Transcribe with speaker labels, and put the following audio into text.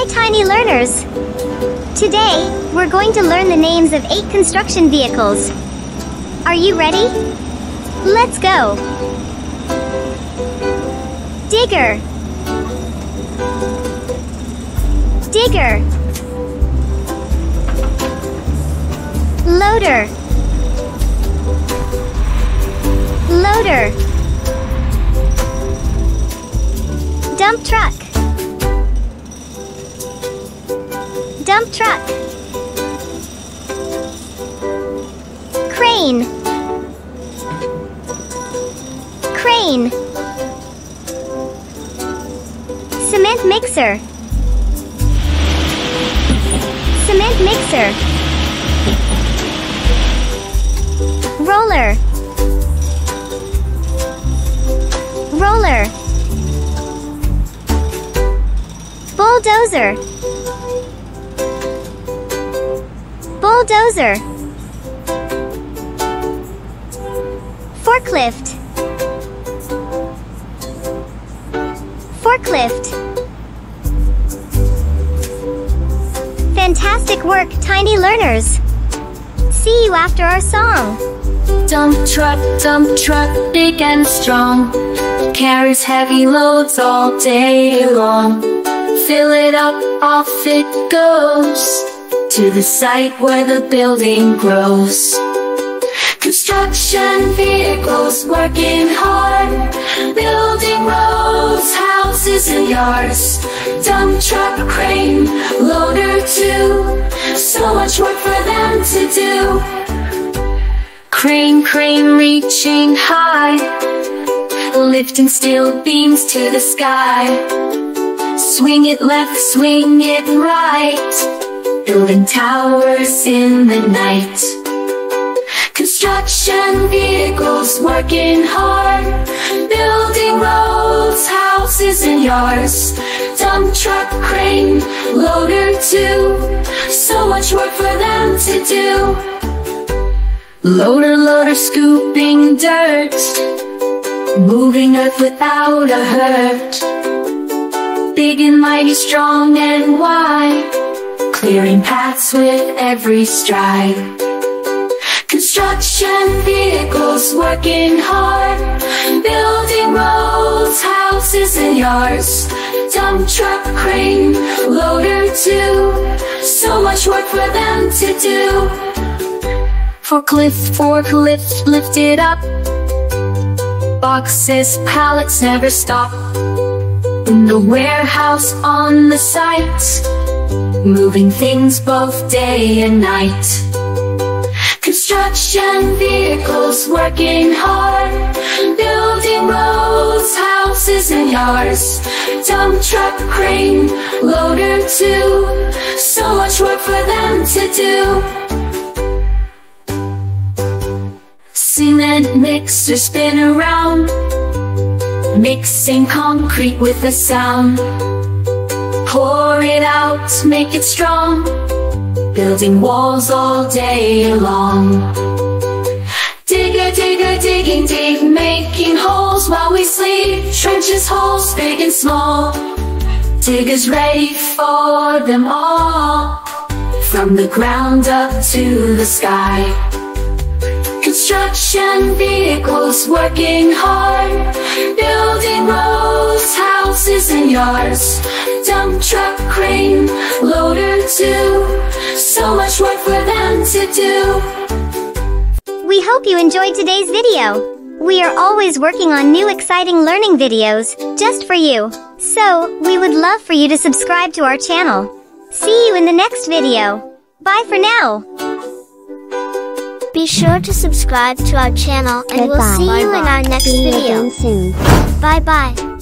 Speaker 1: Hi tiny learners! Today, we're going to learn the names of 8 construction vehicles. Are you ready? Let's go! Digger. Digger. Loader. Loader. Dump truck. Dump truck. Crane. Crane. Cement mixer. Cement mixer. Roller. Roller. Bulldozer. Bulldozer. Forklift. Forklift. Fantastic work, tiny learners! See you after our song!
Speaker 2: Dump truck, big and strong, carries heavy loads all day long. Fill it up, off it goes, to the site where the building grows. Construction vehicles working hard, building roads, houses and yards. Dump truck, crane, loader too, so much work for them to do. Crane reaching high, lifting steel beams to the sky. Swing it left, swing it right, building towers in the night. Construction vehicles working hard, building roads, houses and yards. Dump truck, crane, loader too, so much work for them to do. Loader, scooping dirt, moving earth without a hurt. Big and mighty, strong and wide, clearing paths with every stride. Construction vehicles working hard, building roads, houses and yards. Dump truck, crane, loader too, so much work for them to do. Forklift, lift it up, boxes, pallets never stop. In the warehouse on the site, moving things both day and night. Construction vehicles working hard, building roads, houses and yards. Dump truck, crane, loader too, so much work for them to do. Cement mixer, spin around, mixing concrete with a sound. Pour it out, make it strong, building walls all day long. Digger, digging, making holes while we sleep. Trenches, holes big and small, diggers ready for them all, from the ground up to the sky. Construction vehicles working hard, building roads, houses and yards. Dump truck, crane, loader too, so much work for them to do.
Speaker 1: We hope you enjoyed today's video. We are always working on new exciting learning videos, just for you. So, we would love for you to subscribe to our channel. See you in the next video. Bye for now.
Speaker 3: Be sure to subscribe to our channel and we'll see you in our next video.
Speaker 4: See you again soon.
Speaker 3: Bye bye.